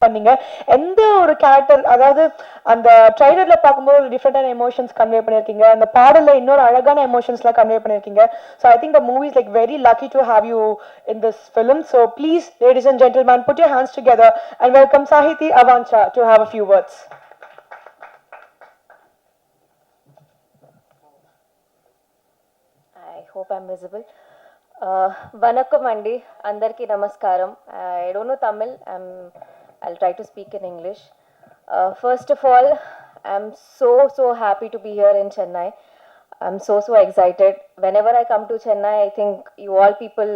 பண்ணீங்க. எந்த ஒரு கேரக்டர், அதாவது அந்த ட்ரைலர்ல பார்க்கும்போது ஒரு டிஃப்ரெண்டான எமோஷன்ஸ் கன்வே பண்ணியிருக்கீங்க, அந்த பாடல்ல இன்னொரு அழகான எமோஷன்ஸ்லாம் கன்வே பண்ணியிருக்கீங்க. So I think the movie is like very lucky to have you in this film. So please, ladies and gentlemen, put your hands together and welcome Sahiti Avancha to have a few words. I hope I'm visible. Vanakkam andi, andarki namaskaram. I don't know Tamil. I'll try to speak in English. First of all, I'm so happy to be here in Chennai. I'm so excited. Whenever I come to Chennai, I think you all people,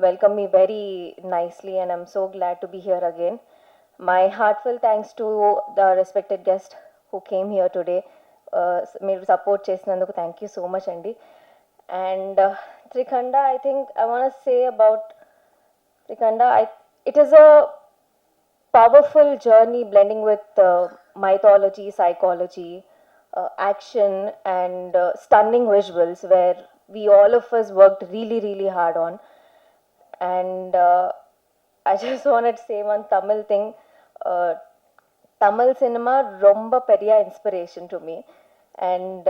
welcome me very nicely, and I'm so glad to be here again. My heartfelt thanks to the respected guest who came here today. Meer support chesinanduku thank you so much, Andy. And Trikhanda, I think I want to say about Trikhanda, it is a powerful journey blending with mythology, psychology, action, and stunning visuals where we all of us worked really hard on. And I just wanted to say one Tamil thing. Tamil cinema romba periya inspiration to me. And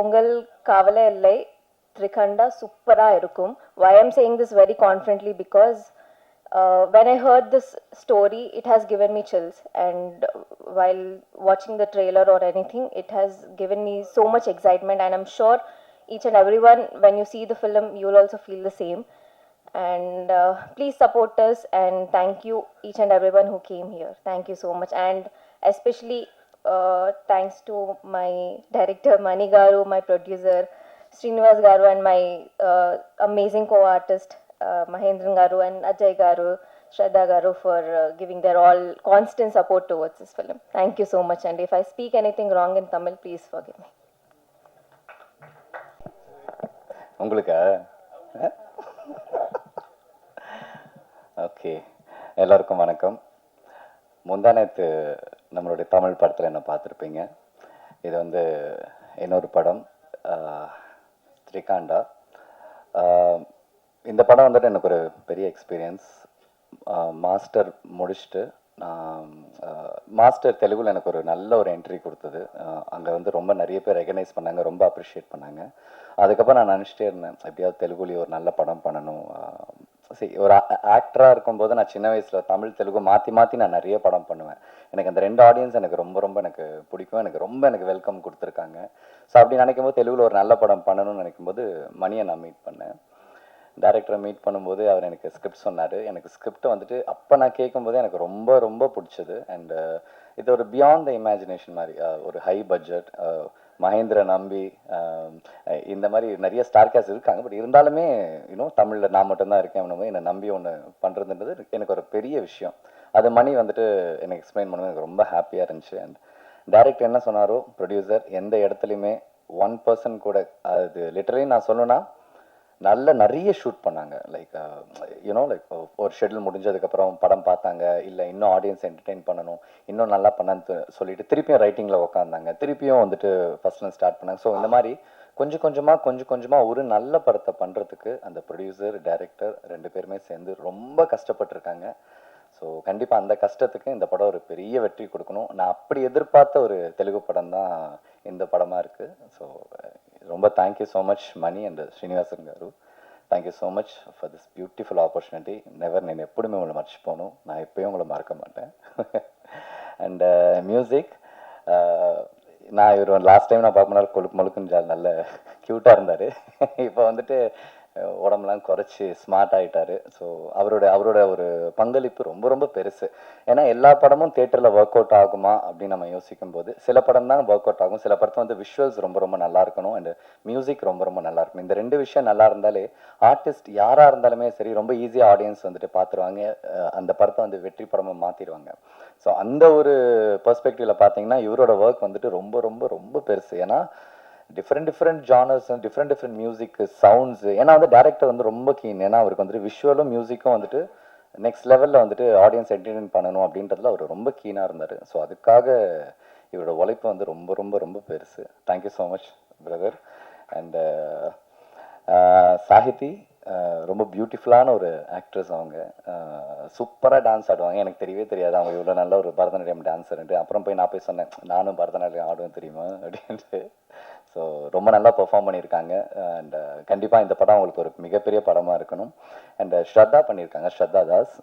ungal kavala illai Trikhanda supera irukum. Why I'm saying this very confidently, because when I heard this story, it has given me chills. And while watching the trailer or anything, it has given me so much excitement. And I'm sure each and everyone, when you see the film, you'll also feel the same. And please support us, and thank you each and everyone who came here. Thank you so much. And especially thanks to my director Mani Garu, my producer Srinivas Garu, and my amazing co-artist Mahendran Garu and Ajay Garu, Shraddha Garu, for giving their all constant support towards this film. Thank you so much. And if I speak anything wrong in Tamil, please forgive me. உங்களுக்கு okay, எல்லாருக்கும் வணக்கம். முந்தானத்து நம்மளுடைய தமிழ் படத்தில் என்ன பார்த்துருப்பீங்க. இது வந்து இன்னொரு படம், த்ரிகாண்டா. இந்த படம் வந்துட்டு எனக்கு ஒரு பெரிய எக்ஸ்பீரியன்ஸ். மாஸ்டர் முடிச்சுட்டு மாஸ்டர் தெலுங்குல எனக்கு ஒரு நல்ல ஒரு என்ட்ரி கொடுத்தது. அங்கே வந்து ரொம்ப நிறைய பேர் ரெகனைஸ் பண்ணாங்க, ரொம்ப அப்ரிஷியேட் பண்ணாங்க. அதுக்கப்புறம் நான் நினச்சிட்டே இருந்தேன், எப்படியாவது தெலுங்குலேயே ஒரு நல்ல படம் பண்ணணும். சரி, ஒரு ஆக்டராக இருக்கும்போது நான் சின்ன வயசில் தமிழ் தெலுங்கு மாற்றி நான் நிறைய படம் பண்ணுவேன். எனக்கு அந்த ரெண்டு ஆடியன்ஸ் எனக்கு ரொம்ப எனக்கு பிடிக்கும். எனக்கு வெல்கம் கொடுத்துருக்காங்க. ஸோ அப்படி நினைக்கும் போது தெலுங்குல ஒரு நல்ல படம் பண்ணணும்னு நினைக்கும் போது மணியை நான் மீட் பண்ணேன். டைரக்டரை மீட் பண்ணும்போது அவர் எனக்கு ஸ்கிரிப்ட் சொன்னார். எனக்கு ஸ்கிரிப்டை வந்துட்டு அப்போ நான் கேட்கும்போது எனக்கு ரொம்ப பிடிச்சது. அண்டு இது ஒரு பியாண்ட் த இமேஜினேஷன் மாதிரி, ஒரு ஹை பட்ஜெட், மகேந்திர நம்பி, இந்த மாதிரி நிறைய ஸ்டார் கேஸ்ட் இருக்காங்க. பட் இருந்தாலுமே தமிழில் நான் மட்டும்தான் இருக்கேன். என்னை நம்பி ஒன்று பண்ணுறதுன்றது எனக்கு ஒரு பெரிய விஷயம். அது மணி வந்துட்டு எனக்கு எக்ஸ்பிளைன் பண்ணும்போது எனக்கு ரொம்ப ஹாப்பியாக இருந்துச்சு. அண்ட் டைரக்டர் என்ன சொன்னாரோ, ப்ரொடியூசர் எந்த இடத்துலையுமே 1% கூட, அது லிட்டரலி நான் சொல்லணும்னா நிறைய ஷூட் பண்ணாங்க. லைக் ஒரு ஷெட்யூல் முடிஞ்சதுக்கப்புறம் படம் பார்த்தாங்க, இல்லை இன்னும் ஆடியன்ஸ் என்டர்டெயின் பண்ணணும், இன்னும் நல்லா பண்ணான்னு சொல்லிட்டு திருப்பியும் ரைட்டிங்கில் உட்காந்தாங்க, திருப்பியும் வந்துட்டு ஃபர்ஸ்ட்லேருந்து ஸ்டார்ட் பண்ணாங்க. ஸோ இந்த மாதிரி கொஞ்சம் கொஞ்சமாக ஒரு நல்ல படத்தை பண்ணுறதுக்கு அந்த ப்ரொடியூசர் டைரக்டர் 2 பேருமே சேர்ந்து ரொம்ப கஷ்டப்பட்டுருக்காங்க. ஸோ கண்டிப்பாக அந்த கஷ்டத்துக்கு இந்த படம் ஒரு பெரிய வெற்றி கொடுக்கணும். நான் அப்படி எதிர்பார்த்த ஒரு தெலுங்கு படம் தான் இந்த படமாக இருக்குது. ஸோ ரொம்ப thank you so much Mani and Srinivasan garu. Thank you so much for this beautiful opportunity. Never, நான் எப்படியுமே உங்களை மறைச்சு போகணும். நான் எப்பயும் உங்களை மறக்க மாட்டேன். அண்ட் மியூசிக், நான் இவர் லாஸ்ட் டைம் நான் பார்க்கும்போது கொழுக்குன்னு நல்ல க்யூட்டாக இருந்தார். இப்போ வந்துட்டு உடம்புலாம் குறைச்சி ஸ்மார்ட் ஆகிட்டார். ஸோ அவரோட ஒரு பங்களிப்பு ரொம்ப பெருசு. ஏன்னா எல்லா படமும் தேட்டரில் ஒர்க் அவுட் ஆகுமா அப்படின்னு நம்ம யோசிக்கும் போது சில படம் தான் ஒர்க் அவுட் ஆகும். சில படத்தை வந்து விஷுவல்ஸ் ரொம்ப நல்லா இருக்கணும், அண்ட் மியூசிக் ரொம்ப நல்லா இருக்கணும். இந்த 2 விஷயம் நல்லா இருந்தாலே ஆர்டிஸ்ட் யாராக இருந்தாலுமே சரி, ரொம்ப ஈஸியாக ஆடியன்ஸ் வந்துட்டு பார்த்துருவாங்க, அந்த படத்தை வந்து வெற்றி படமாக மாற்றிடுவாங்க. ஸோ அந்த ஒரு பெர்ஸ்பெக்டிவ்ல பார்த்தீங்கன்னா இவரோட ஒர்க் வந்துட்டு ரொம்ப பெருசு. ஏன்னா different genres, different music sounds. ஏன்னா வந்து டேரக்டர் வந்து ரொம்ப கீன். ஏன்னா அவருக்கு வந்துட்டு விஷுவலும் மியூசிக்கும் வந்துட்டு நெக்ஸ்ட் லெவலில் வந்துட்டு ஆடியன்ஸ் என்டர்டெயின் பண்ணணும் அப்படின்றதுல அவர் ரொம்ப கீனாக இருந்தார். ஸோ அதுக்காக இவரோட உழைப்பு வந்து ரொம்ப பெருசு. Thank you so much brother. And Sahithi, ரொம்ப பியூட்டிஃபுல்லான ஒரு ஆக்ட்ரஸ் அவங்க. சூப்பராக டான்ஸ் ஆடுவாங்க. எனக்கு தெரியவே தெரியாது அவங்க இவ்வளோ நல்ல ஒரு பரதநாட்டியம் டான்ஸர்ன்ட்டு. அப்புறம் போய் நான் போய் சொன்னேன், நானும் பரதநாட்டியம் ஆடுவேன் தெரியுமா அப்படின்ட்டு. ஸோ ரொம்ப நல்லா பெர்ஃபார்ம் பண்ணியிருக்காங்க. அண்ட் கண்டிப்பாக இந்த படம் அவங்களுக்கு ஒரு மிகப்பெரிய படமாக இருக்கணும். அண்ட் ஸ்ரத்தா பண்ணியிருக்காங்க, ஸ்ரத்தா தாஸ்.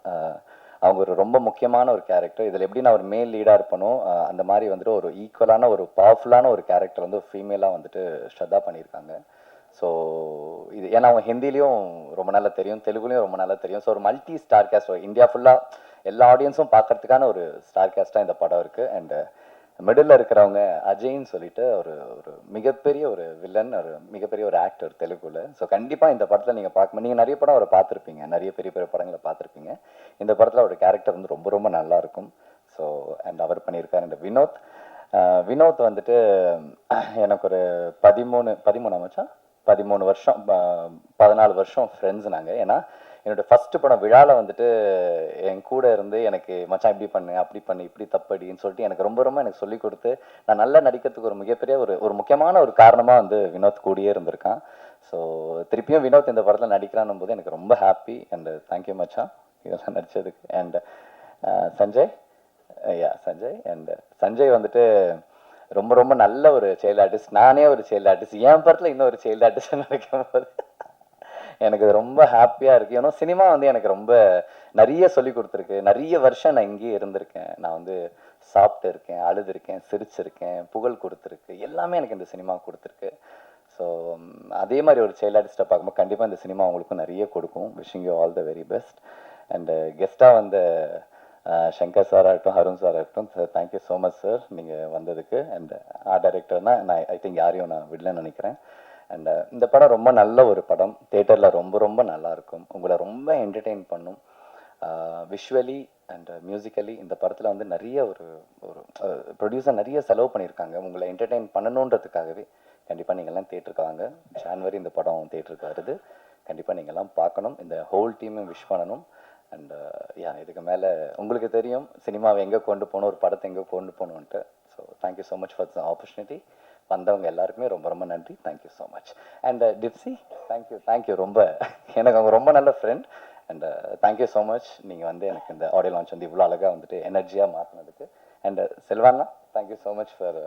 அவங்க ஒரு ரொம்ப முக்கியமான ஒரு கேரக்டர். இதில் எப்படி நான் ஒரு மேல் லீடாக இருப்பனோ அந்த மாதிரி வந்துட்டு ஒரு ஈக்குவலான ஒரு பவர்ஃபுல்லான ஒரு கேரக்டர் வந்து ஃபீமேலாக வந்துட்டு ஸ்ரத்தா பண்ணியிருக்காங்க. ஸோ இது ஏன்னா அவங்க ஹிந்திலையும் ரொம்ப நல்லா தெரியும், தெலுங்குலையும் ரொம்ப நல்லா தெரியும். ஸோ ஒரு மல்டி ஸ்டார் கேஸ்ட், இந்தியா ஃபுல்லாக எல்லா ஆடியன்ஸும் பார்க்கறதுக்கான ஒரு ஸ்டார் கேஸ்டாக இந்த படம் இருக்குது. அண்டு மிடில் இருக்கிறவங்க அஜய்ன்னு சொல்லிட்டு ஒரு ஒரு மிகப்பெரிய ஒரு வில்லன், ஒரு மிகப்பெரிய ஒரு ஆக்டர் தெலுங்குல. ஸோ கண்டிப்பாக இந்த படத்தில் நீங்கள் பார்க்கணும். நீங்கள் நிறைய படம் அவரை பார்த்துருப்பீங்க, நிறைய பெரிய பெரிய படங்களை பார்த்துருப்பீங்க. இந்த படத்தில் அவரோட கேரக்டர் வந்து ரொம்ப ரொம்ப நல்லா இருக்கும். ஸோ அண்ட் அவர் பண்ணியிருக்காரு. அண்ட் வினோத் வந்துட்டு எனக்கு ஒரு 13 வருஷம் 14 வருஷம் ஃப்ரெண்ட்ஸ் நாங்கள். ஏன்னா என்னோட ஃபர்ஸ்ட் படம் விழாவில் வந்துட்டு என் கூட இருந்து எனக்கு மச்சான் இப்படி பண்ணு, அப்படி பண்ணு, இப்படி தப்படின்னு சொல்லிட்டு எனக்கு ரொம்ப ரொம்ப எனக்கு சொல்லிக் கொடுத்து நான் நல்லா நடிக்கிறதுக்கு ஒரு மிகப்பெரிய ஒரு முக்கியமான ஒரு காரணமாக வந்து வினோத் கூடியே இருந்திருக்கான். ஸோ திருப்பியும் வினோத் இந்த படத்தில் நடிக்கிறான்னும் போது எனக்கு ரொம்ப ஹாப்பி. அண்ட் தேங்க்யூ மச்சான் இதெல்லாம் நடித்ததுக்கு. அண்ட் சஞ்சய் அண்ட் சஞ்சய் வந்துட்டு ரொம்ப ரொம்ப நல்ல ஒரு சைல்டு ஆர்டிஸ்ட். நானே ஒரு சைல்டு ஆர்டிஸ்ட், என் படத்தில் இன்னும் ஒரு சைல்டு ஆர்டிஸ்ட் நினைக்கும் போது எனக்கு ரொம்ப ஹாப்பியாக இருக்குது. ஏன்னா சினிமா வந்து எனக்கு ரொம்ப நிறைய சொல்லி கொடுத்துருக்கு. நிறைய வருஷம் நான் இங்கேயே இருந்திருக்கேன். நான் வந்து சாப்பிட்டு இருக்கேன், அழுதுருக்கேன், சிரிச்சிருக்கேன், புகழ் கொடுத்துருக்கு, எல்லாமே எனக்கு இந்த சினிமா கொடுத்துருக்கு. ஸோ அதே மாதிரி ஒரு சைல்டு ஆர்டிஸ்ட்டை பார்க்கும்போது கண்டிப்பாக இந்த சினிமா அவங்களுக்கும் நிறைய கொடுக்கும். Wishing you all the very best. And கெஸ்ட்டாக வந்த சங்கர் சார் ஆகட்டும், அருண் சார் ஆகட்டும், sir thank you so much sir நீங்கள் வந்ததுக்கு. அண்ட் ஆர்ட் டைரக்டர்னா நான் ஐ திங்க் யாரையும் நான் விடலன்னு நினைக்கிறேன். அண்ட் இந்த படம் ரொம்ப நல்ல ஒரு படம், தேட்டரில் ரொம்ப ரொம்ப நல்லாயிருக்கும், உங்களை ரொம்ப என்டர்டெயின் பண்ணும். விஷுவலி அண்ட் மியூசிக்கலி இந்த படத்தில் வந்து நிறைய ஒரு ப்ரொடியூசர் நிறைய செலவு பண்ணியிருக்காங்க உங்களை என்டர்டெயின் பண்ணணுன்றதுக்காகவே. கண்டிப்பாக நீங்கள்லாம் தேட்டருக்கு வாங்க. ஜான்வரி இந்த படம் தேட்டருக்கு வருது. கண்டிப்பாக நீங்கள்லாம் பார்க்கணும். இந்த ஹோல் டீமும் விஷ் பண்ணணும். அண்ட் இதுக்கு மேலே உங்களுக்கு தெரியும் சினிமாவை எங்கே கொண்டு போகணும், ஒரு படத்தை எங்கே கொண்டு போகணுன்ட்டு. So thank you so much for the opportunity. வந்தவங்க எல்லாருக்குமே ரொம்ப ரொம்ப நன்றி. Thank you so much. And Tipsy thank you ரொம்ப எனக்கு அவங்க ரொம்ப நல்ல friend. And thank you so much நீங்கள் வந்து எனக்கு இந்த ஆடியோ லான்ச் வந்து இவ்வளோ அழகாக வந்துட்டு எனர்ஜியாக மாற்றினதுக்கு. And Selvana thank you so much for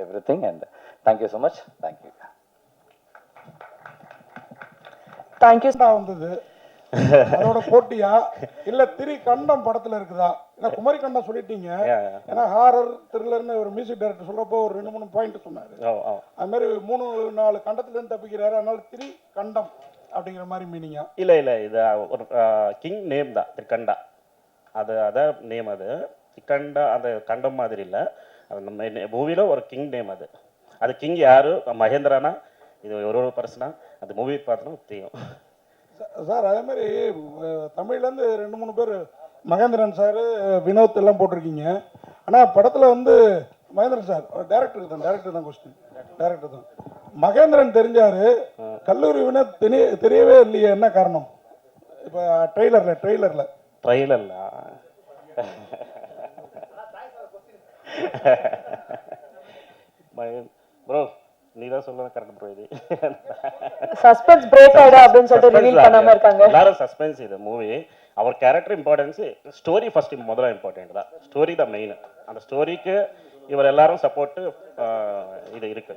everything. And thank you so much. Thank you. Thank you. வந்தது அதோட போட்டியா இல்ல கண்டம் படத்துல இருக்குதா? ஏன்னா குமரி கண்டம் சொல்லிட்டீங்க. ஏன்னா ஹாரர் த்ரில்லர்னு ஒரு மியூசிக் டைரக்டர் சொல்லப்போ ஒரு 2-3 பாயிண்ட் சொன்னாரு. அது மாதிரி 3-4 கண்டத்துல இருந்து தப்பிக்கிறாரு. அதனால கண்டம் அப்படிங்கிற மாதிரி மீனிங்கா? இல்ல இது ஒரு கிங் நேம் தான் திரிகண்டா. அதான் நேம். அது திரிகண்டா அந்த கண்டம் மாதிரி இல்லை. அது நம்ம மூவில ஒரு கிங் நேம். அது கிங் யாரு, மகேந்திரானா, இது ஒரு பர்சனா அந்த மூவி பார்த்தோம்னா தெரியும் சார். அதே மாதிரி தமிழ்லேருந்து 2-3 பேர் மகேந்திரன் சார், வினோத் எல்லாம் போட்டிருக்கீங்க. ஆனால் படத்தில் வந்து மகேந்திரன் சார் டேரக்டர் தான் கொஸ்டின். டேரக்டர் தான் மகேந்திரன் தெரிஞ்சாரு, கல்லூரி வினோத் தெரியவே இல்லையே, என்ன காரணம்? இப்போ ட்ரெய்லரில் ப்ரோ நீ தான் சொல்ல கரெக்ட் ப்ரோ. இது சஸ்பென்ஸ் பிரேக் ஆயிடும் அப்படின்னு சொல்லிட்டு ரிவீல் பண்ணாம இருக்காங்க. எல்லாரும் சஸ்பென்ஸ். இது மூவி அவர் கேரக்டர் இம்பார்ட்டன்ஸ், ஸ்டோரி ஃபர்ஸ்ட் முதல்ல இம்பார்ட்டன்ட் தான். ஸ்டோரி தான் மெயின். அந்த ஸ்டோரிக்கு இவர் எல்லாரும் சப்போர்ட்டு இது இருக்கு.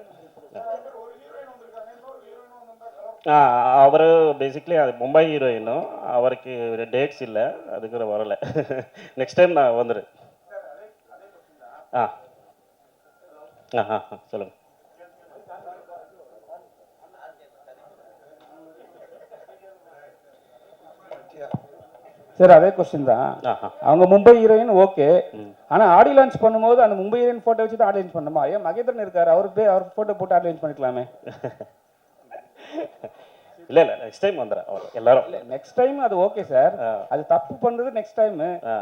அவர் பேசிக்லி அது மும்பை ஹீரோயினும், அவருக்கு டேட்ஸ் இல்லை, அதுக்கு வரலை. நெக்ஸ்ட் டைம் நான் வந்துடு. சொல்லுங்க. சார் அதே கொஸ்டின் தான். அவங்க மும்பை ஹீரோயின் ஓகே, ஆனா ஆடி லான்ச் பண்ணும்போது அந்த மும்பை ஹீரோயின் போட்டோ வச்சு தான் ஆடி லான்ச் பண்ணுமா? ஏன் மகேந்திரன் இருக்காரு, அவர் போட்டோ போட்டு ஆடி லான்ச் பண்ணிக்கலாமே. இல்ல நெக்ஸ்ட் டைம் வந்துறேன் அவர் எல்லாரும். நெக்ஸ்ட் டைம் அது ஓகே சார். அது தப்பு பண்றது நெக்ஸ்ட் டைம்.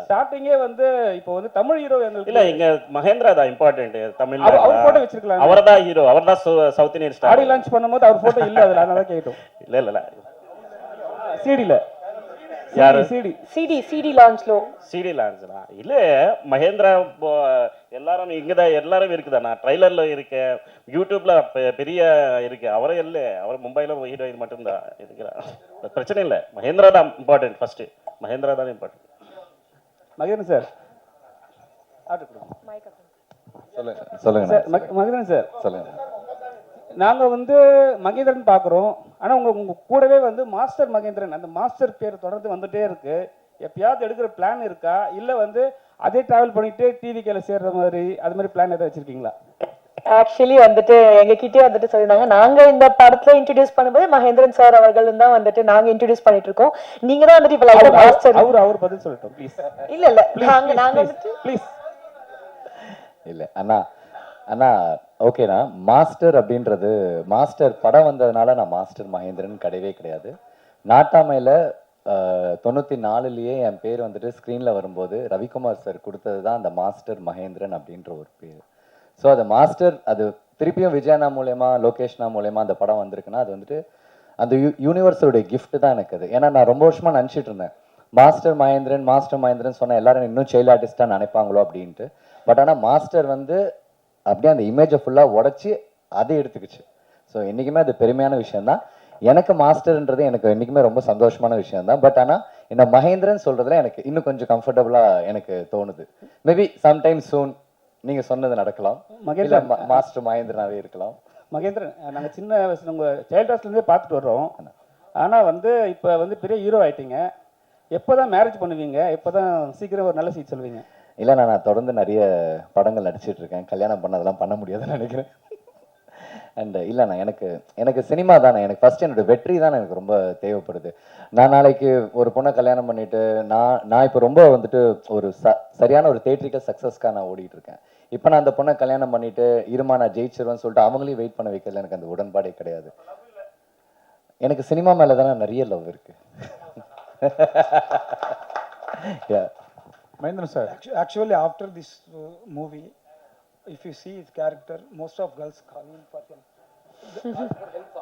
ஸ்டார்டிங்கே வந்து இப்போ வந்து தமிழ் ஹீரோ இல்ல, இங்க மகேந்திரா தான் இம்பார்ட்டன்ட். தமிழ்ல அவர் போட்டோ வச்சிருக்கலாம். அவர்தான் ஹீரோ, அவர்தான் சவுத் இந்தியன் ஸ்டார். ஆடி லான்ச் பண்ணும்போது அவர் போட்டோ இல்ல, அதுல அதனால கேட்டோம். இல்ல சிடில யாரு சிடி லான்ச்லோ சிடி லான்ச்னா இல்லை மகேந்திரா இப்போ எல்லாரும் இங்கே தான் எல்லாரும் இருக்குதாண்ணா ட்ரைலரில் இருக்கு யூடியூப்ல பெரிய இருக்கு அவரே இல்லை அவர் மும்பையில் ஹீரோயின் மட்டும்தான் இருக்கிறார் பிரச்சனை இல்லை மகேந்திரா தான் இம்பார்ட்டன்ட் ஃபர்ஸ்ட் மகேந்திரா தான் இம்பார்ட்டன்ட் மகேந்திரன் சார் சொல்லுங்க சார் மகேந்திரன் சார் சொல்லுங்க. நாங்கள் வந்து மகேந்திரன் பார்க்குறோம் ஆனால் உங்கள் கூடவே வந்து மாஸ்டர் மகேந்திரன் அந்த மாஸ்டர் பேர் தொடர்ந்து வந்துட்டே இருக்கு எப்பயாவது எடுக்கிற பிளான் இருக்கா இல்லை வந்து அதே ட்ராவல் பண்ணிட்டு டிவி கேல சேர்ற மாதிரி அது மாதிரி பிளான் எதாவது வச்சிருக்கீங்களா? ஆக்சுவலி வந்துட்டு எங்ககிட்டயே வந்துட்டு சொல்லியிருந்தாங்க நாங்க இந்த படத்துல இன்ட்ரடியூஸ் பண்ணும்போது மகேந்திரன் சார் அவர்கள் தான் வந்துட்டு நாங்க இன்ட்ரடியூஸ் பண்ணிட்டு இருக்கோம். நீங்க தான் வந்துட்டு இப்ப லைட்டா மாஸ்டர் அவர் பதில் சொல்லட்டும் ப்ளீஸ். இல்ல நாங்க வந்துட்டு ப்ளீஸ் இல்லை அண்ணா ஓகேண்ணா மாஸ்டர் அப்படின்றது மாஸ்டர் படம் வந்ததுனால நான் மாஸ்டர் மகேந்திரன் கிடையவே கிடையாது. நாட்டாமையில் 94லயே என் பேர் வந்துட்டு ஸ்க்ரீனில் வரும்போது ரவிக்குமார் சார் கொடுத்தது தான் அந்த மாஸ்டர் மகேந்திரன் அப்படின்ற ஒரு பேர். ஸோ அது மாஸ்டர் அது திருப்பியும் விஜயண்ணா மூலயமா லோகேஷ்னா மூலயமா அந்த படம் வந்திருக்குன்னா அது வந்துட்டு அந்த யூனிவர்ஸோடைய கிஃப்ட் தான் எனக்கு அது. ஏன்னா நான் ரொம்ப வருஷமாக நினச்சிட்டு இருந்தேன் மாஸ்டர் மகேந்திரன் சொன்னால் எல்லாரும் இன்னும் சைல்டு ஆர்டிஸ்டாக நினைப்பாங்களோ அப்படின்ட்டு. பட் ஆனால் மாஸ்டர் வந்து அப்படியே அந்த இமேஜை ஃபுல்லாக உடச்சி அதை எடுத்துக்கிச்சு. ஸோ என்றைக்குமே அது பெருமையான விஷயம்தான். எனக்கு மாஸ்டர்ன்றது எனக்கு என்றைக்குமே ரொம்ப சந்தோஷமான விஷயம் தான். பட் ஆனால் இந்த மகேந்திரன் சொல்கிறதுல எனக்கு இன்னும் கொஞ்சம் கம்ஃபர்டபுளாக எனக்கு தோணுது. மேபி சம்டைம் சூன் நீங்கள் சொன்னது நடக்கலாம். மகேந்திரன் மாஸ்டர் மகேந்திரனாகவே இருக்கலாம். மகேந்திரன் நாங்கள் சின்ன வயசுல உங்கள் சைல்ட் ஹாஸ்லேருந்தே பார்த்துட்டு வர்றோம். ஆனால் வந்து இப்போ வந்து பெரிய ஹீரோ ஆயிட்டீங்க. எப்போ தான் மேரேஜ் பண்ணுவீங்க? எப்போ தான் சீக்கிரம் ஒரு நல்ல சீட் சொல்வீங்க? இல்லைண்ணா நான் தொடர்ந்து நிறைய படங்கள் நடிச்சிட்டு இருக்கேன். கல்யாணம் பண்ணதெல்லாம் பண்ண முடியாதுன்னு நினைக்கிறேன். அண்ட் இல்லைண்ணா எனக்கு சினிமா தானே எனக்கு ஃபர்ஸ்ட் என்னோட வெற்றி தானே எனக்கு ரொம்ப தேவைப்படுது. நான் நாளைக்கு ஒரு பொண்ணை கல்யாணம் பண்ணிட்டு நான் இப்போ ரொம்ப வந்துட்டு ஒரு சரியான ஒரு தேட்ரிக்கல் சக்ஸஸ்க்காக நான் ஓடிட்டு இருக்கேன். இப்போ நான் அந்த பொண்ணை கல்யாணம் பண்ணிட்டு இருமா நான் ஜெயிச்சிருவேன்னு சொல்லிட்டு அவங்களையும் வெயிட் பண்ண வைக்கல. எனக்கு அந்த உடன்பாடே கிடையாது. எனக்கு சினிமா மேலே தானே நிறைய லவ் இருக்கு. Mahendran sir, actually after this movie, if you see his character, most of girls call him for help.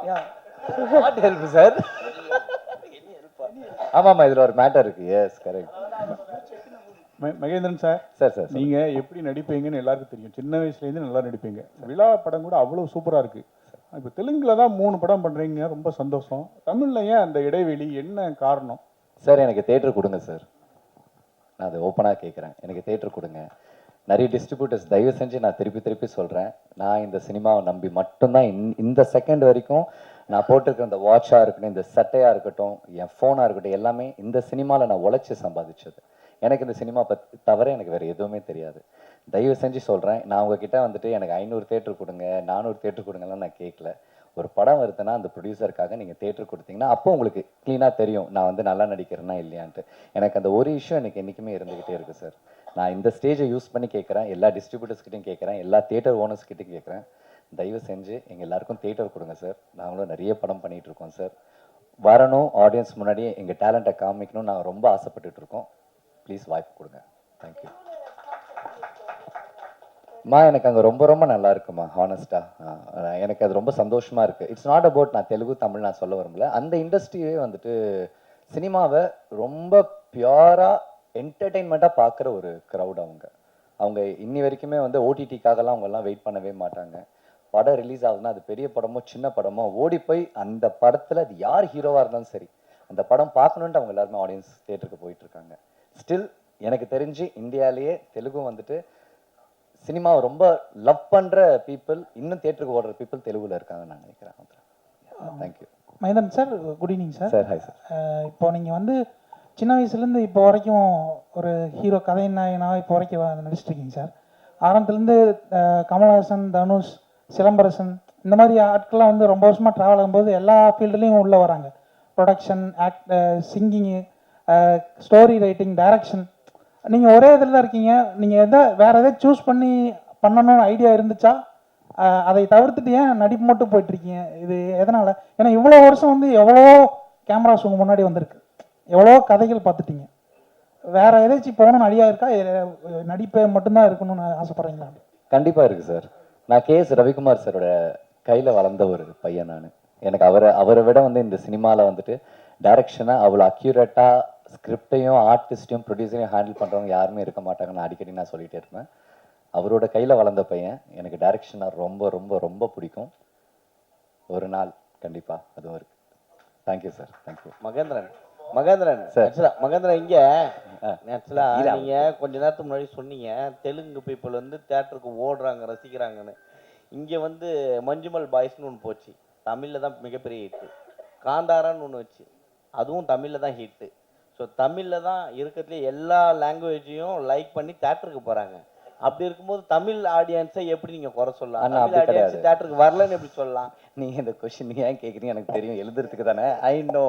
Yeah. What help, sir? ஆமாம்மா இதில் ஒரு மேட்டர் இருக்கு. Yes correct. Mahendran sir sir நீங்க எப்படி நடிப்பீங்கன்னு எல்லாருக்கும் தெரியும். சின்ன வயசுலேருந்து நல்லா நடிப்பீங்க. விழா படம் கூட அவ்வளோ சூப்பராக இருக்கு. இப்போ தெலுங்குல தான் 3 படம் பண்றீங்க, ரொம்ப சந்தோஷம். தமிழ்ல ஏன் அந்த இடைவெளி, என்ன காரணம்? சார் எனக்கு தேட்டர் கொடுங்க சார். நான் அதை ஓப்பனாக கேட்குறேன். எனக்கு தேட்டர் கொடுங்க. நிறைய டிஸ்ட்ரிபியூட்டர்ஸ் தயவு செஞ்சு நான் திருப்பி சொல்கிறேன். நான் இந்த சினிமாவை நம்பி மட்டும்தான் இந்த செகண்ட் வரைக்கும் நான் போட்டிருக்க இந்த வாட்சாக இருக்கட்டும், இந்த சட்டையாக இருக்கட்டும், என் ஃபோனாக இருக்கட்டும், எல்லாமே இந்த சினிமாவில் நான் உழைச்சி சம்பாதிச்சது. எனக்கு இந்த சினிமா தவிர எனக்கு வேறு எதுவுமே தெரியாது. தயவு செஞ்சு சொல்கிறேன். நான் உங்ககிட்ட வந்துட்டு எனக்கு 500 தேட்டர் கொடுங்க 400 தேட்டர் கொடுங்கலாம் நான் கேட்கல. ஒரு படம் வருதுன்னா அந்த ப்ரொடியூசருக்காக நீங்கள் தேட்டர் கொடுத்தீங்கன்னா அப்போ உங்களுக்கு க்ளீனாக தெரியும் நான் வந்து நல்லா நடிக்கிறேன்னா இல்லையான்ட்டு. எனக்கு அந்த ஒரு இஷ்யூ எனக்கு என்றைக்குமே இருந்துக்கிட்டே இருக்குது சார். நான் இந்த ஸ்டேஜை யூஸ் பண்ணி கேட்குறேன். எல்லா டிஸ்ட்ரிபியூட்டர்ஸ்கிட்டையும் கேட்குறேன். எல்லா தேட்டர் ஓனர்ஸ்கிட்டையும் கேட்குறேன். தயவு செஞ்சு எங்கள் எல்லாருக்கும் தேட்டர் கொடுங்க சார். நாங்களும் நிறைய படம் பண்ணிகிட்டு இருக்கோம் சார். வரணும், ஆடியன்ஸ் முன்னாடியே எங்கள் டேலண்ட்டை காமிக்கணும்னு நாங்கள் ரொம்ப ஆசைப்பட்டுட்டு இருக்கோம். ப்ளீஸ் வாய்ப்பு கொடுங்க. தேங்க்யூ. எனக்கு அங்கே ரொம்ப நல்லா இருக்குமா ஹானஸ்டாக. எனக்கு அது ரொம்ப சந்தோஷமாக இருக்குது. இட்ஸ் நாட் அபவுட் நான் தெலுங்கு தமிழ் நான் சொல்ல விரும்பல. அந்த இண்டஸ்ட்ரியே வந்துட்டு சினிமாவை ரொம்ப பியூராக என்டர்டெயின்மெண்ட்டாக பார்க்குற ஒரு க்ரௌட். அவங்க இன்னி வரைக்குமே வந்து ஓடிடிக்காகலாம் அவங்கெல்லாம் வெயிட் பண்ணவே மாட்டாங்க. படம் ரிலீஸ் ஆகுதுன்னா அது பெரிய படமோ சின்ன படமோ ஓடி போய் அந்த படத்தில் அது யார் ஹீரோவாக இருந்தாலும் சரி அந்த படம் பார்க்கணுன்ட்டு அவங்க எல்லாருமே ஆடியன்ஸ் தேட்டருக்கு போயிட்டுருக்காங்க. ஸ்டில் எனக்கு தெரிஞ்சு இந்தியாவிலேயே தெலுங்கு வந்துட்டு சினிமாவை ரொம்ப லவ் பண்ணுற பீப்புள், இன்னும் தேட்டருக்கு ஓடுற பீப்புள் தெலுங்குல இருக்காங்கன்னு நான் நினைக்கிறேன். Thank you. Mahendran sir, good evening sir. Sir hi sir. இப்போ நீங்கள் வந்து சின்ன வயசுலேருந்து இப்போ வரைக்கும் ஒரு ஹீரோ கதை நாயகனாக இப்போ வரைக்கும் நடிச்சிட்ருக்கீங்க சார். ஆரம்பத்துலேருந்து கமல்ஹாசன், தனுஷ், சிலம்பரசன் இந்த மாதிரி ஆட்கள்லாம் வந்து ரொம்ப வருஷமாக ட்ராவல் ஆகும்போது எல்லா ஃபீல்டுலேயும் உள்ளே வராங்க. Production, singing, story writing, direction. நீங்கள் ஒரே இதில் தான் இருக்கீங்க. நீங்கள் வேறு எதாவது சூஸ் பண்ணி பண்ணணும்னு ஐடியா இருந்துச்சா? அதை தவிர்த்துட்டு ஏன் நடிப்பு மட்டும் போயிட்டுருக்கீங்க? இது எதனால்? ஏன்னா இவ்வளோ வருஷம் வந்து எவ்வளோ கேமராஸ் உங்கள் முன்னாடி வந்திருக்கு, எவ்வளோ கதைகள் பார்த்துட்டீங்க. வேறு ஏதாச்சும் போகணும்னு ஐடியா இருக்கா? நடிப்பை மட்டும்தான் இருக்கணும்னு ஆசைப்பட்றீங்களா? கண்டிப்பாக இருக்குது சார். நான் கேஎஸ் ரவிக்குமார் சாரோட கையில் வளர்ந்த ஒரு பையன் நான். எனக்கு அவரை விட வந்து இந்த சினிமாவில் வந்துட்டு டைரக்ஷனாக அவ்வளோ அக்யூரேட்டாக ஸ்கிரிப்டையும் ஆர்டிஸ்ட்டையும் ப்ரொடியூசரையும் ஹேண்டில் பண்ணுறவங்க யாருமே இருக்க மாட்டாங்கன்னு அடிக்கடி நான் சொல்லிகிட்டே இருப்பேன். அவரோட கையில் வளர்ந்த பையன். எனக்கு டைரக்ஷனாக ரொம்ப ரொம்ப ரொம்ப பிடிக்கும். ஒரு நாள் கண்டிப்பாக அதுவும் இருக்குது. Thank you sir, thank you. Mahendran Sir. Mahendran இங்கே ஆக்சுவலாக இதா. நீங்கள் கொஞ்ச நேரத்துக்கு முன்னாடி சொன்னீங்க தெலுங்கு பீப்புள் வந்து தேட்டருக்கு ஓடுறாங்க ரசிக்கிறாங்கன்னு. இங்கே வந்து மஞ்சுமல் பாய்ஸ்னு ஒன்று போச்சு, தமிழில் தான் மிகப்பெரிய ஹிட்டு. காந்தாரான்னு ஒன்று வச்சு, அதுவும் தமிழில் தான் ஹிட்டு. ஸோ தமிழில் தான் இருக்கிறதுலே எல்லா லாங்குவேஜையும் லைக் பண்ணி தேட்டருக்கு போகிறாங்க. அப்படி இருக்கும்போது தமிழ் ஆடியன்ஸை எப்படி நீங்கள் குறை சொல்லலாம்? அண்ணா, தமிழ் அப்படி ஆடியன்ஸ் கிடையாது. தேட்டருக்கு வரலன்னு எப்படி சொல்லலாம்? நீங்கள் இந்த கொஷின் ஏன் கேட்குறீங்க எனக்கு தெரியும், எழுதுறதுக்கு தானே. I know.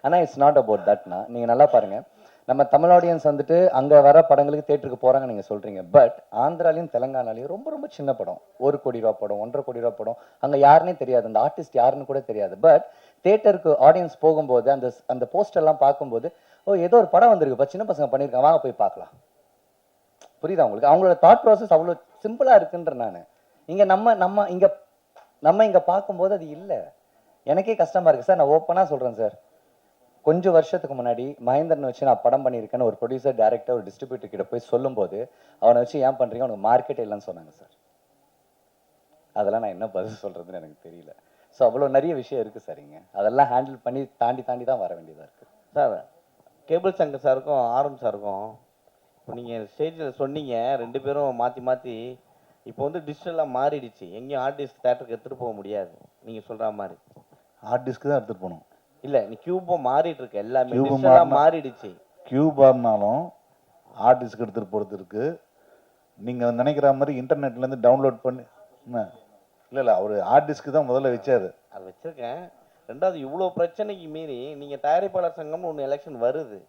ஆனால் இட்ஸ் நாட் அபவுட் தட்னா. நீங்கள் நல்லா பாருங்கள், நம்ம தமிழ் ஆடியன்ஸ் வந்துட்டு அங்கே வர படங்களுக்கு தேட்டருக்கு போகிறாங்க நீங்கள் சொல்கிறீங்க. பட் ஆந்திராலையும் தெலங்கானாலையும் ரொம்ப ரொம்ப சின்ன படம், 1 கோடி ரூபா படம், 1.5 கோடி ரூபா படம், அங்கே யாருன்னே தெரியாது, அந்த ஆர்டிஸ்ட் யாருன்னு கூட தெரியாது. பட் தேட்டருக்கு ஆடியன்ஸ் போகும்போது அந்த அந்த போஸ்டர்லாம் பார்க்கும்போது, ஓ ஏதோ ஒரு படம் வந்திருக்குப்பா, சின்ன பசங்க பண்ணியிருக்காங்க, வாங்க போய் பார்க்கலாம். புரியுதா உங்களுக்கு? அவங்களோட தாட் ப்ராசஸ் அவ்வளோ சிம்பிளாக இருக்குன்ற நான். இங்கே நம்ம இங்கே பார்க்கும்போது அது இல்லை. எனக்கே கஷ்டமாக இருக்குது சார். நான் ஓப்பனாக சொல்கிறேன் சார். கொஞ்சம் வருஷத்துக்கு முன்னாடி மகேந்திரனை வச்சு நான் படம் பண்ணியிருக்கேன்னு ஒரு ப்ரொடியூசர், டேரக்டர், ஒரு டிஸ்ட்ரிபியூட்டர் கிட்ட போய் சொல்லும்போது, அவனை வச்சு ஏன் பண்ணுறீங்க, அவனுக்கு மார்க்கெட் இல்லைன்னு சொன்னாங்க சார். அதெல்லாம் நான் என்ன பதில் சொல்கிறதுன்னு எனக்கு தெரியல. ஸோ அவ்வளோ நிறைய விஷயம் இருக்குது சார். இங்கே அதெல்லாம் ஹேண்டில் பண்ணி தாண்டி தான் வர வேண்டியதாக இருக்குது சார். கேபிள் சங்கர் சாருக்கும் ஆரம் சாருக்கும் இப்போ நீங்கள் ஸ்டேஜில் சொன்னீங்க, 2 பேரும் மாற்றி இப்போ வந்து டிஜிட்டலாக மாறிடுச்சு, எங்கேயும் ஆர்டிஸ்ட் தேட்டருக்கு எடுத்துகிட்டு போக முடியாது நீங்கள் சொல்கிற மாதிரி. ஹார்ட் தான் எடுத்துகிட்டு போகணும். இல்லை, நீ கியூபும் மாறிட்டு இருக்கு, எல்லாமே Cube டிஜிட்டலாக மாறிடுச்சு. கியூபாக இருந்தாலும் ஹார்ட் எடுத்துகிட்டு போகிறது இருக்குது. நீங்கள் நினைக்கிற மாதிரி இன்டர்நெட்லேருந்து டவுன்லோட் பண்ணி இல்லை அவர் ஹார்ட் தான் முதல்ல வச்சாரு. அது வச்சுருக்கேன். 2வது இவ்வளோ பிரச்சனைக்கு மீறி நீங்கள் தயாரிப்பாளர் சங்கம்னு ஒன்று எலெக்ஷன் வருது,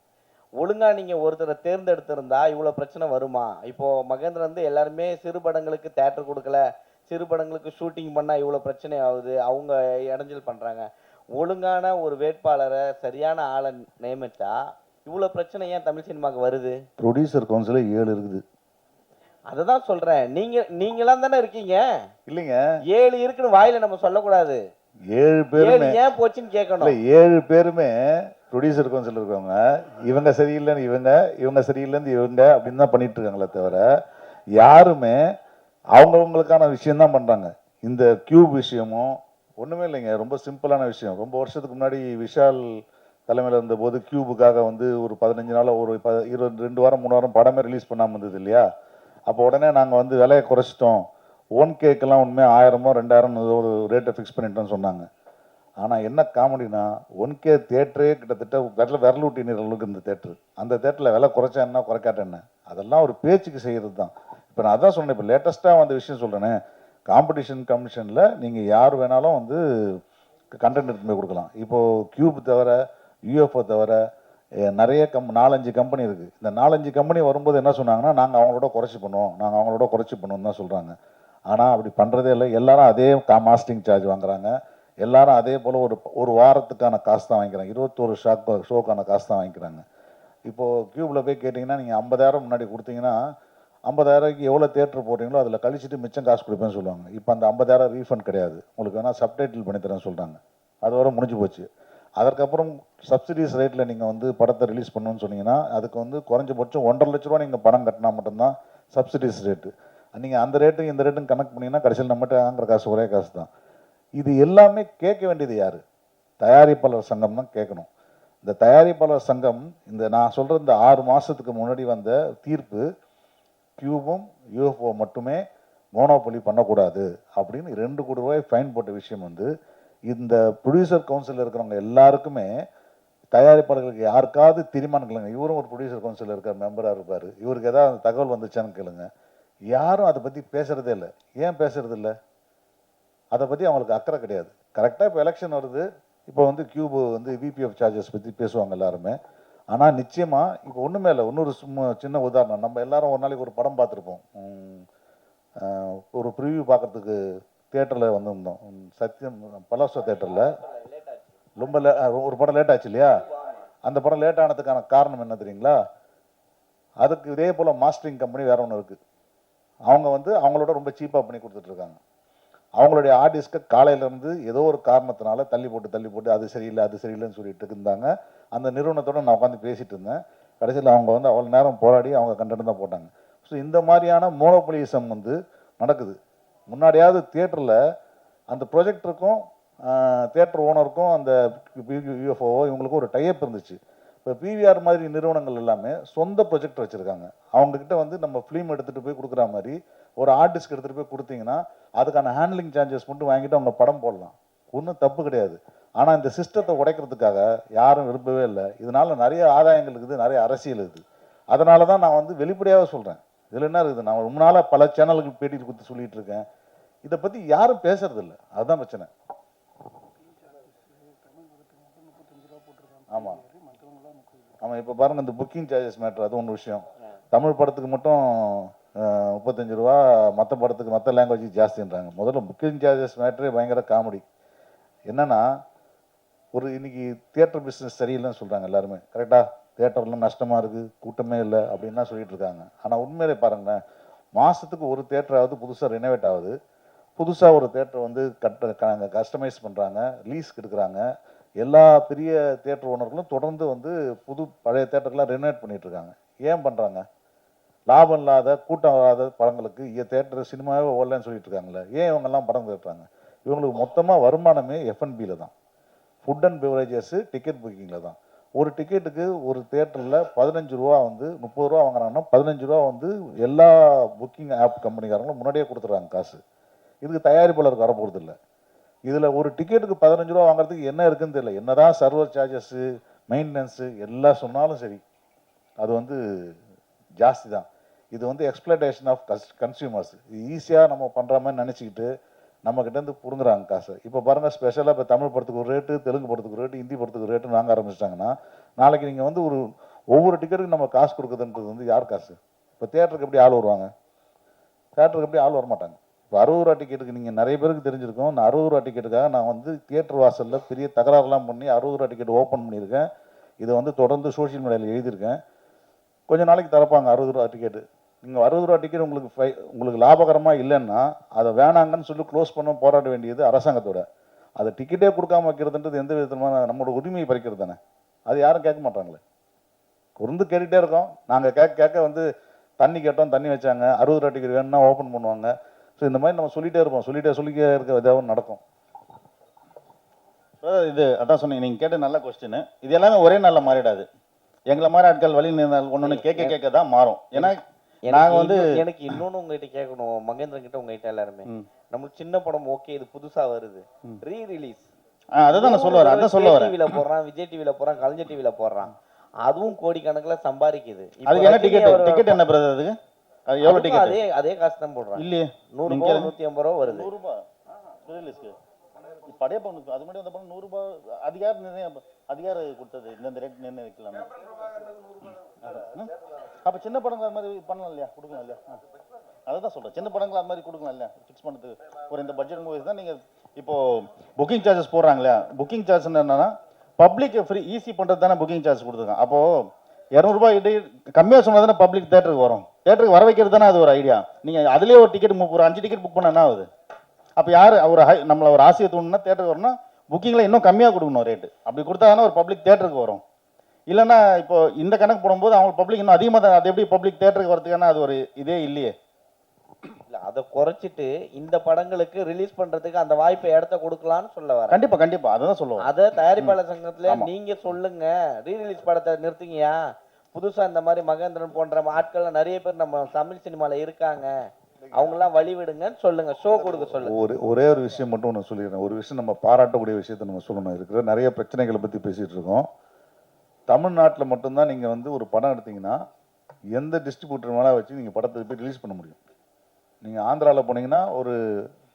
ஒழுங்காக நீங்கள் ஒருத்தரை தேர்ந்தெடுத்திருந்தா இவ்வளோ பிரச்சனை வருமா? இப்போது மகேந்திரன் வந்து எல்லாருமே சிறு படங்களுக்கு தேட்டர் கொடுக்கல, சிறு படங்களுக்கு ஷூட்டிங் பண்ணால் இவ்வளோ பிரச்சனை ஆகுது, அவங்க இடைஞ்சல் பண்ணுறாங்க. ஒழுங்கான ஒரு வேட்பாளரை சரியான ஆளை நியமித்தா இவ்வளோ பிரச்சனை ஏன் தமிழ் சினிமாவுக்கு வருது? ப்ரொடியூசர் கவுன்சில் 7 இருக்குது. அதை தான் சொல்கிறேன். நீங்களாம் தானே இருக்கீங்க. இல்லைங்க, 7 இருக்குன்னு வாயில் நம்ம சொல்லக்கூடாது. 7 பேருமே ஏன் போச்சுன்னு கேட்கணும். இல்லை, 7 பேருமே ப்ரொடியூசர் கவுன்சில் இருக்கவங்க இவங்க சரியில்லைன்னு இவங்க சரியில்லைன்னு இவங்க அப்படின்னு தான் பண்ணிட்டு இருக்காங்களே தவிர யாருமே அவங்கவுங்களுக்கான விஷயம் தான் பண்ணுறாங்க. இந்த கியூப் விஷயமும் ஒன்றுமே இல்லைங்க, ரொம்ப சிம்பிளான விஷயம். ரொம்ப வருஷத்துக்கு முன்னாடி விஷால் தலைமையில் இருந்தபோது கியூபுக்காக வந்து ஒரு 15 நாள் ஒரு 2 வாரம் 3 வாரம் படமே ரிலீஸ் பண்ணாமல் இருந்தது இல்லையா? அப்போ உடனே நாங்கள் வந்து விலையை குறைச்சிட்டோம், 1Kக்கெல்லாம் உண்மையாக 1000 2000 ஒரு ரேட்டை ஃபிக்ஸ் பண்ணிட்டோன்னு சொன்னாங்க. ஆனால் என்ன காமெடினா 1K தேட்டரே கிட்டத்தட்ட விரலூட்டி நீர் அளவுக்கு இந்த தேட்டரு. அந்த தேட்டரில் விலை குறைச்சா என்ன குறைக்காட்ட என்ன, அதெல்லாம் ஒரு பேச்சுக்கு செய்கிறது தான். இப்போ நான் அதான் சொன்னேன், இப்போ லேட்டஸ்ட்டாக வந்த விஷயம் சொல்கிறேனே, காம்படிஷன் கமிஷனில் நீங்கள் யார் வேணாலும் வந்து கண்டென்ட் எடுத்து போய் கொடுக்கலாம். இப்போது கியூப் தவிர யூஎஃப்ஓ தவிர நிறைய 4-5 கம்பெனி இருக்குது. இந்த 4-5 கம்பெனி வரும்போது என்ன சொன்னாங்கன்னா, நாங்கள் அவங்களோட குறைச்சி பண்ணுவோம் தான் சொல்கிறாங்க. ஆனால் அப்படி பண்ணுறதே இல்லை. எல்லாரும் அதே மாஸ்டிங் சார்ஜ் வாங்குறாங்க. எல்லாரும் அதே போல் ஒரு வாரத்துக்கான காசு தான் வாங்கிக்கிறாங்க. 21 ஷோக்கான காசு தான் வாங்கிக்கிறாங்க. இப்போது கியூபில் போய் கேட்டிங்கன்னா, நீங்கள் 50,000 முன்னாடி கொடுத்தீங்கன்னா 50,000க்கு எவ்வளோ தேட்டர் போடுறீங்களோ அதில் கழிச்சிட்டு மிச்சம் காசு கொடுப்பேன்னு சொல்லுவாங்க. இப்போ அந்த 50,000 ரீஃபண்ட் கிடையாது, உங்களுக்கு வேணால் சப்டைட்டில் பண்ணித்தரேன்னு சொல்கிறாங்க. அது வரை முடிஞ்சு போச்சு. அதற்கப்புறம் சப்சிடிஸ் ரேட்டில் நீங்கள் வந்து படத்தை ரிலீஸ் பண்ணணும்னு சொன்னீங்கன்னா அதுக்கு வந்து குறைஞ்சபட்சம் 1.5 லட்ச ரூபா நீங்கள் படம் கட்டினா மட்டும்தான் சப்சிடிஸ் ரேட்டு. நீங்கள் அந்த ரேட்டு இந்த ரேட்டுன்னு கணக்கு பண்ணிங்கன்னா கடைசியில் நம்மகிட்ட வாங்குற காசு ஒரே காசு தான். இது எல்லாமே கேட்க வேண்டியது யார்? தயாரிப்பாளர் சங்கம் தான் கேட்கணும். இந்த தயாரிப்பாளர் சங்கம் இந்த நான் சொல்கிற இந்த 6 மாதத்துக்கு முன்னாடி வந்த தீர்ப்பு, கியூபும் யூஎஃப்ஓ மட்டுமே மோனோபொலி பண்ணக்கூடாது அப்படின்னு 2 கோடி ரூபாய் ஃபைன் போட்ட விஷயம் வந்து இந்த ப்ரொடியூசர் கவுன்சிலில் இருக்கிறவங்க எல்லாருக்குமே, தயாரிப்பாளர்களுக்கு யாருக்காவது தெரியுமான்னு கேளுங்க. இவரும் ஒரு ப்ரொடியூசர் கவுன்சிலில் இருக்கிற மெம்பராக இருப்பார், இவருக்கு ஏதாவது தகவல் வந்துச்சான்னு கேளுங்க. யாரும் அதை பற்றி பேசுகிறதே இல்லை. ஏன் பேசுறது இல்லை? அதை பற்றி அவங்களுக்கு அக்கறை கிடையாது. கரெக்டாக இப்போ எலெக்ஷன் வருது, இப்போ வந்து கியூபு வந்து விபிஎஃப் சார்ஜஸ் பற்றி பேசுவாங்க எல்லாருமே. ஆனால் நிச்சயமாக இப்போ ஒன்றுமே இல்லை. இன்னொரு சின்ன உதாரணம், நம்ம எல்லாரும் ஒரு நாளைக்கு ஒரு படம் பார்த்துருப்போம். ஒரு ப்ரிவியூ பார்க்குறதுக்கு தியேட்டரில் வந்திருந்தோம், சத்யம் பலாசோ தேட்டரில். ரொம்ப ஒரு படம் லேட் ஆச்சு இல்லையா? அந்த படம் லேட் ஆனதுக்கான காரணம் என்ன தெரியுங்களா? அதுக்கு இதே போல் மாஸ்டரிங் கம்பெனி வேற ஒன்று இருக்குது. அவங்க வந்து அவங்களோட ரொம்ப சீப்பாக பண்ணி கொடுத்துட்ருக்காங்க. அவங்களுடைய ஆர்டிஸ்ட்டை காலையிலேருந்து ஏதோ ஒரு காரணத்தினால தள்ளி போட்டு அது சரியில்லைன்னு சொல்லிட்டு இருந்தாங்க. அந்த நிறுவனத்தோட நான் உட்காந்து பேசிகிட்டு இருந்தேன். கடைசியில் அவங்க வந்து அவ்வளோ நேரம் போராடி அவங்க கண்டென்ட் தான் போட்டாங்க. ஸோ இந்த மாதிரியான மோனோபொலிசம் வந்து நடக்குது. முன்னாடியாவது தியேட்டரில் அந்த ப்ரொஜெக்டருக்கும் தியேட்டர் ஓனருக்கும் அந்த யூஎஃப்ஓ இவங்களுக்கும் ஒரு டைப் இருந்துச்சு. இப்போ பிவிஆர் மாதிரி நிறுவனங்கள் எல்லாமே சொந்த ப்ரொஜெக்டர் வச்சுருக்காங்க. அவங்கக்கிட்ட வந்து நம்ம ஃபிலிம் எடுத்துகிட்டு போய் கொடுக்குற மாதிரி ஒரு ஆர்டிஸ்ட்க்கு எடுத்துகிட்டு போய் கொடுத்தீங்கன்னா அதுக்கான ஹேண்ட்லிங் சார்ஜஸ் மட்டும் வாங்கிட்டு அவங்க படம் போடலாம். ஒன்றும் தப்பு கிடையாது. ஆனால் இந்த சிஸ்டத்தை உடைக்கிறதுக்காக யாரும் விரும்பவே இல்லை. இதனால் நிறைய ஆதாயங்கள் இருக்குது, நிறைய அரசியல் இருக்குது. அதனால தான் நான் வந்து வெளிப்படையாக சொல்கிறேன். இதில் என்ன இருக்குது, நான் ரொம்ப நாளாக பல சேனலுக்கு பேட்டி கொடுத்து சொல்லிட்டு இருக்கேன். இதை பற்றி யாரும் பேசுறதில்ல. அதுதான் பிரச்சனை. ஆமாம் ஆமாம். இப்போ பாருங்கள், இந்த புக்கிங் சார்ஜஸ் மேட்ரு அது ஒன்று விஷயம். தமிழ் படத்துக்கு மட்டும் 35 ரூபா, மற்ற படத்துக்கு மற்ற லாங்குவேஜுக்கு ஜாஸ்தின்றாங்க. முதல்ல புக்கிங் சார்ஜஸ் மேட்ரே பயங்கர காமெடி. என்னென்னா, ஒரு இன்னைக்கு தியேட்டர் பிஸ்னஸ் சரியில்லைன்னு சொல்கிறாங்க எல்லாருமே. கரெக்டாக தியேட்டர்லாம் நஷ்டமாக இருக்குது, கூட்டமே இல்லை அப்படின்னு தான் சொல்லிட்டு இருக்காங்க. ஆனால் உண்மையிலே பாருங்களேன், மாதத்துக்கு ஒரு தியேட்டராவது புதுசாக ரெனோவேட் ஆகுது. புதுசாக ஒரு தியேட்டர் வந்து கஸ்டமைஸ் பண்ணுறாங்க, லீஸ்க்கு எடுக்கிறாங்க. எல்லா பெரிய தியேட்டர் ஓனர்களும் தொடர்ந்து வந்து பழைய தியேட்டர்லாம் ரெனோவேட் பண்ணிட்டு இருக்காங்க. ஏன் பண்ணுறாங்க? லாபம் இல்லாத கூட்டம் இல்லாத படங்களுக்கு தியேட்டர் சினிமாவே ஓடலன்னு சொல்லிட்டு இருக்காங்களே, ஏன் இவங்கெல்லாம் படம் கேட்டுறாங்க? இவங்களுக்கு மொத்தமாக வருமானமே எஃப்என்பியில் தான், ஃபுட் அண்ட் பெவரேஜஸ், டிக்கெட் புக்கிங்கில் தான். ஒரு டிக்கெட்டுக்கு ஒரு தியேட்டரில் 15 ரூபா வந்து 30 ரூபா வாங்குறாங்கன்னா 15 ரூபா வந்து எல்லா புக்கிங் ஆப் கம்பெனிக்காரங்களும் முன்னாடியே கொடுத்துட்றாங்க காசு. இதுக்கு தயாரிப்பாளருக்கு வரப்போகிறது இல்லை. இதில் ஒரு டிக்கெட்டுக்கு 15 ரூபா வாங்குறதுக்கு என்ன இருக்குன்னு தெரியல. என்னதான் சர்வர் சார்ஜஸ்ஸு, மெயின்டெனன்ஸு எல்லாம் சொன்னாலும் சரி, அது வந்து ஜாஸ்தி தான். இது வந்து எக்ஸ்ப்ளோட்டேஷன் ஆஃப் கன்சியூமர்ஸ். இது ஈஸியாக நம்ம பண்ணுற மாதிரி நினச்சிக்கிட்டு நம்மக்கிட்டேருந்து பிடுங்குறாங்க காசை. இப்போ பாருங்கள், ஸ்பெஷலாக இப்போ தமிழ் படத்துக்கு ஒரு ரேட்டு, தெலுங்கு படத்துக்கு ஒரு ரேட்டு, ஹிந்தி படத்துக்கு ஒரு ரேட்டு வாங்க ஆரம்பிச்சிட்டாங்கன்னா, நாளைக்கு நீங்கள் வந்து ஒவ்வொரு டிக்கெட்டுக்கு நம்ம காசு கொடுக்குதுன்றது வந்து யார் காசு? இப்போ தியேட்டருக்கு எப்படி ஆள் வருவாங்க? தியேட்டருக்கு எப்படி ஆள் வரமாட்டாங்க. இப்போ 60 ரூபா டிக்கெட்டுக்கு நீங்கள் நிறைய பேருக்கு தெரிஞ்சிருக்கோம். நான் 60 ரூபா டிக்கெட்டுக்காக நான் வந்து தியேட்டர் வாசலில் பெரிய தகராறுலாம் பண்ணி 60 ரூபா டிக்கெட் ஓப்பன் பண்ணியிருக்கேன். இதை வந்து தொடர்ந்து சோஷியல் மீடியாவில் எழுதியிருக்கேன். கொஞ்சம் நாளைக்கு தரப்பாங்க 60 ரூபா டிக்கெட்டு. நீங்கள் 60 ரூபா டிக்கெட் உங்களுக்கு லாபகரமாக இல்லைன்னா அதை வேணாங்கன்னு சொல்லி க்ளோஸ் பண்ண போராட வேண்டியது அரசாங்கத்தோட. அதை டிக்கெட்டே கொடுக்காம வைக்கிறதுன்றது எந்த விதமான நம்மளோட உரிமையை பறிக்கிறது தானே. அது யாரும் கேட்க மாட்டாங்களே. குறுந்து கேட்டுகிட்டே இருக்கோம். நாங்கள் கேட்க வந்து தண்ணி கேட்டோம், தண்ணி வச்சாங்க. 60 ரூபா டிக்கெட் வேணும்னா ஓப்பன் பண்ணுவாங்க. ஸோ இந்த மாதிரி நம்ம சொல்லிகிட்டே இருப்போம். சொல்லிட்டே இருக்க ஏதாவது நடக்கும். இது அதான் சொன்னீங்க, நீங்கள் கேட்ட நல்ல கொஸ்டின். இது எல்லாமே ஒரே நாளில் மாறிடாது. எங்களை மாதிரி ஆட்கள் வழி ஒன்று கேட்க தான் மாறும். ஏன்னா நாங்கள் வந்து எனக்கு இன்னொன்று உங்ககிட்ட கேட்கணும், மகேந்திரன் கிட்ட உங்ககிட்ட எல்லாருமே. நம்மளுக்கு சின்ன படம் ஓகே, இது புதுசாக வருது, ரீ ரிலீஸ். அதான் நான் சொல்ல வரேன். டிவியில் போடுறான், விஜய் டிவியில் போடுறான், கலைஞர் டிவியில் போடுறான். அதுவும் கோடிக்கணக்கில் சம்பாதிக்குது. அதுக்கு என்ன டிக்கெட் என்ன பிரதர்? அதுக்கு அது எவ்வளோ டிக்கெட்? அதே காசு தான் போடுறான். இல்லையே, 100 ரூபா 150 ரூபா வருது. 100 ரூபா ரிலீஸ்க்கு படைய பண்ணுக்கு. அது மட்டும் அந்த படம் 100 ரூபா அதிகாரம் கொடுத்தது. இந்த ரேட் நிர்ணயிக்கலாம். அப்போ சின்ன படங்கள் அது மாதிரி பண்ணலாம் இல்லையா, கொடுக்கலாம் இல்லையா? அதுதான் சொல்கிறேன், சின்ன படங்கள் அது மாதிரி கொடுக்கலாம் இல்லையா ஃபிக்ஸ் பண்ணுறதுக்கு. ஒரு இந்த பட்ஜெட் மூவிஸ் தான் நீங்கள் இப்போது புக்கிங் சார்ஜஸ் போடுறாங்க இல்லையா. புக்கிங் சார்ஜ் என்னன்னா பப்ளிக் ஃப்ரீ ஈஸி பண்ணுறது தானே புக்கிங் சார்ஜ் கொடுத்துருக்காங்க. அப்போது 200 ரூபாய் கம்மியாக சொன்னால் தானே பப்ளிக் தேட்டருக்கு வரும். தேட்டருக்கு வர வைக்கிறது தானே அது ஒரு ஐடியா. நீங்கள் அதுலேயே ஒரு டிக்கெட் ஒரு 5 டிக்கெட் புக் பண்ண என்ன ஆகுது? அப்போ யார் நம்மளை ஒரு ஆசையை தூணுன்னா தேட்டருக்கு வரணும்னா புக்கிங்கில் இன்னும் கம்மியாக கொடுக்கணும் ரேட்டு. அப்படி கொடுத்தா தானே ஒரு பப்ளிக் தேட்டருக்கு வரும். இல்லைன்னா இப்போ இந்த கணக்கு போடும்போது அவங்க பப்ளிக் இன்னும் அதிகமாக தான். அது எப்படி பப்ளிக் தேட்டருக்கு வரதுக்கான அது ஒரு இதே இல்லையே. இல்லை, அதை குறைச்சிட்டு இந்த படங்களுக்கு ரிலீஸ் பண்ணுறதுக்கு அந்த வாய்ப்பை இடத்த கொடுக்கலான்னு சொல்ல வரேன். கண்டிப்பாக அதான் சொல்லுவோம். அதை தயாரிப்பாளர் சங்கத்தில் நீங்கள் சொல்லுங்க, ரீ ரிலீஸ் படத்தை நிறுத்துங்கயா. புதுசாக இந்த மாதிரி மகேந்திரன் போன்ற ஆட்கள்லாம் நிறைய பேர் நம்ம தமிழ் சினிமாவில் இருக்காங்க, அவங்களாம் வழிவிடுங்கன்னு சொல்லுங்க, ஷோ கொடுக்க சொல்லுங்க. ஒரே ஒரு விஷயம் மட்டும் ஒன்று சொல்லிடுறேன். ஒரு விஷயம் நம்ம பாராட்டக்கூடிய விஷயத்தை நம்ம சொல்லணும். இருக்கிற நிறைய பிரச்சனைகளை பற்றி பேசிகிட்டு இருக்கோம். தமிழ்நாட்டில் மட்டும்தான் நீங்கள் வந்து ஒரு படம் எடுத்தீங்கன்னா எந்த டிஸ்ட்ரிபியூட்டர் மேலே வச்சு நீங்கள் படத்தை போய் ரிலீஸ் பண்ண முடியும். நீங்கள் ஆந்திராவில் போனீங்கன்னா ஒரு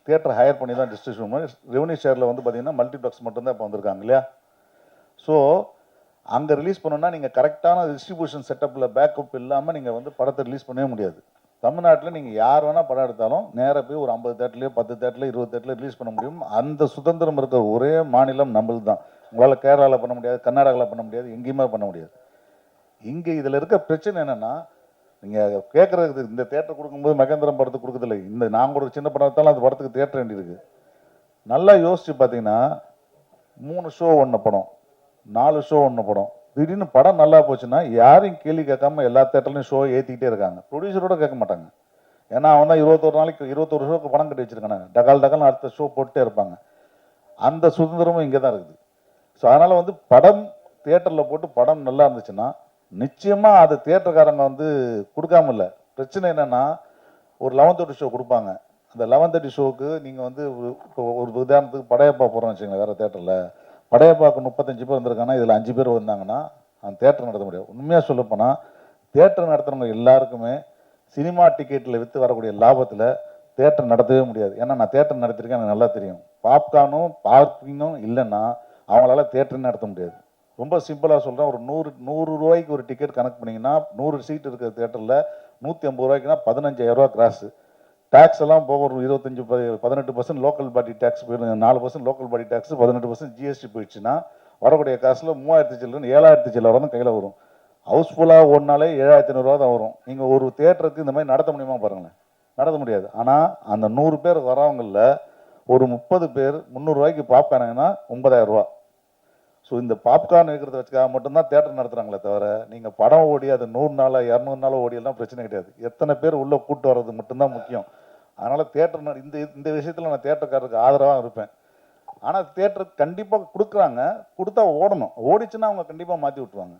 தியேட்டர் ஹையர் பண்ணி தான் டிஸ்ட்ரிபியூஷன் பண்ணி, ரெவன்யூ ஷேரில் வந்து பார்த்தீங்கன்னா மல்டிப்ளெக்ஸ் மட்டும்தான் இப்போ வந்திருக்காங்க இல்லையா. ஸோ அங்கே ரிலீஸ் பண்ணணும்னா நீங்கள் கரெக்டான டிஸ்ட்ரிபியூஷன் செட்டப்பில் பேக்கப் இல்லாமல் நீங்கள் வந்து படத்தை ரிலீஸ் பண்ணவே முடியாது. தமிழ்நாட்டில் நீங்கள் யார் வேணால் படம் எடுத்தாலும் நேராக போய் ஒரு 50 தேட்டர்லையோ 10 தேட்டர்லையோ 20 தேட்டரில் ரிலீஸ் பண்ண முடியும். அந்த சுதந்திரம் இருக்கிற ஒரே மாநிலம் நம்மளுது தான். உங்களால் கேரளாவில் பண்ண முடியாது, கர்நாடகாவில் பண்ண முடியாது, எங்கேயுமே பண்ண முடியாது. இங்கே இதில் இருக்க பிரச்சனை என்னென்னா, நீங்கள் கேட்குறது இந்த தேட்டர் கொடுக்கும்போது மகேந்திரன் படத்துக்கு கொடுக்குறதில்ல, இந்த நான் கூட ஒரு சின்ன படத்தாலும் அந்த படத்துக்கு தேட்டர் வேண்டியிருக்கு. நல்லா யோசிச்சு பார்த்தீங்கன்னா 3 ஷோ ஒன்று படம், 4 ஷோ ஒன்று படம், திடீர்னு படம் நல்லா போச்சுன்னா யாரையும் கேள்வி கேட்காம எல்லா தேட்டர்லையும் ஷோ ஏற்றிக்கிட்டே இருக்காங்க. ப்ரொடியூசரோட கேட்க மாட்டாங்க. ஏன்னா அவன் தான் 21 நாளைக்கு 21 ஷோக்கு பணம் கட்டி வச்சிருக்கானே, டகால் டகால்னு அடுத்த ஷோ போட்டுட்டே இருப்பாங்க. அந்த சுதந்திரமும் இங்கே தான் இருக்குது. ஸோ அதனால் வந்து படம் தியேட்டரில் போட்டு படம் நல்லா இருந்துச்சுன்னா நிச்சயமாக அது தியேட்டர்காரங்க வந்து கொடுக்காம இல்லை. பிரச்சனை என்னென்னா ஒரு 11:30 ஷோ கொடுப்பாங்க. அந்த 11:30 ஷோவுக்கு நீங்கள் வந்து இப்போ ஒரு உதாரணத்துக்கு படையப்பா போகிறோம்னு வச்சுக்கோங்களேன், வேறு தேட்டரில் படையப்பாவுக்கு 35 பேர் வந்திருக்காங்கன்னா இதில் 5 பேர் வந்தாங்கன்னா அந்த தேட்டர் நடத்த முடியாது. உண்மையாக சொல்லப்போனால் தேட்டர் நடத்துகிறவங்க எல்லாருக்குமே சினிமா டிக்கெட்டில் விற்று வரக்கூடிய லாபத்தில் தேட்டர் நடத்தவே முடியாது. ஏன்னா நான் தேட்டர் நடத்திருக்கேன், எனக்கு நல்லா தெரியும். பாப்கார்னும் பார்க்கிங்கும் இல்லைன்னா அவங்களால தேட்டர் நடத்த முடியாது. ரொம்ப சிம்பிளாக சொல்கிறேன், ஒரு 100 ரூபாய்க்கு ஒரு டிக்கெட் கணக்கு பண்ணிங்கன்னா 100 சீட் இருக்கிற தேட்டரில் 150 ரூபாய்க்குனா 15,000 ரூபா கிராஸு. டேக்ஸ் எல்லாம் போக ஒரு 18% லோக்கல் பாடி டேக்ஸ் போயிடும், 4% லோக்கல் பாடி டேக்ஸ், 18% ஜிஎஸ்டி போயிடுச்சுன்னா வரக்கூடிய காசில் 3,000 சில்லு 7,000 சில்லரை தான் கையில் வரும். ஹவுஸ்ஃபுல்லாக ஓடினாலே 7,500 ரூபா தான் வரும். நீங்கள் ஒரு தேட்டருக்கு இந்த மாதிரி நடத்த முடியுமா பாருங்களேன், நடத்த முடியாது. ஆனால் அந்த 100 பேர் வரவங்களில் ஒரு 30 பேர் 300 ரூபாய்க்கு பாப்கார்னுங்கன்னா 9,000 ரூபா. ஸோ இந்த பாப்கார்ன் வைக்கிறத வச்சுக்காக மட்டும்தான் தேட்டர் நடத்துகிறாங்களே தவிர நீங்கள் படம் ஓடி அது 100 நாளோ 200 நாளோ ஓடியெல்லாம் பிரச்சனை கிடையாது. எத்தனை பேர் உள்ளே கூட்டு வர்றது மட்டும்தான் முக்கியம். அதனால் தேட்டர் இந்த விஷயத்தில் நான் தேட்டருக்காரருக்கு ஆதரவாக இருப்பேன். ஆனால் தேட்டருக்கு கண்டிப்பாக கொடுக்குறாங்க, கொடுத்தா ஓடணும், ஓடிச்சுன்னா அவங்க கண்டிப்பாக மாற்றி விட்டுருவாங்க.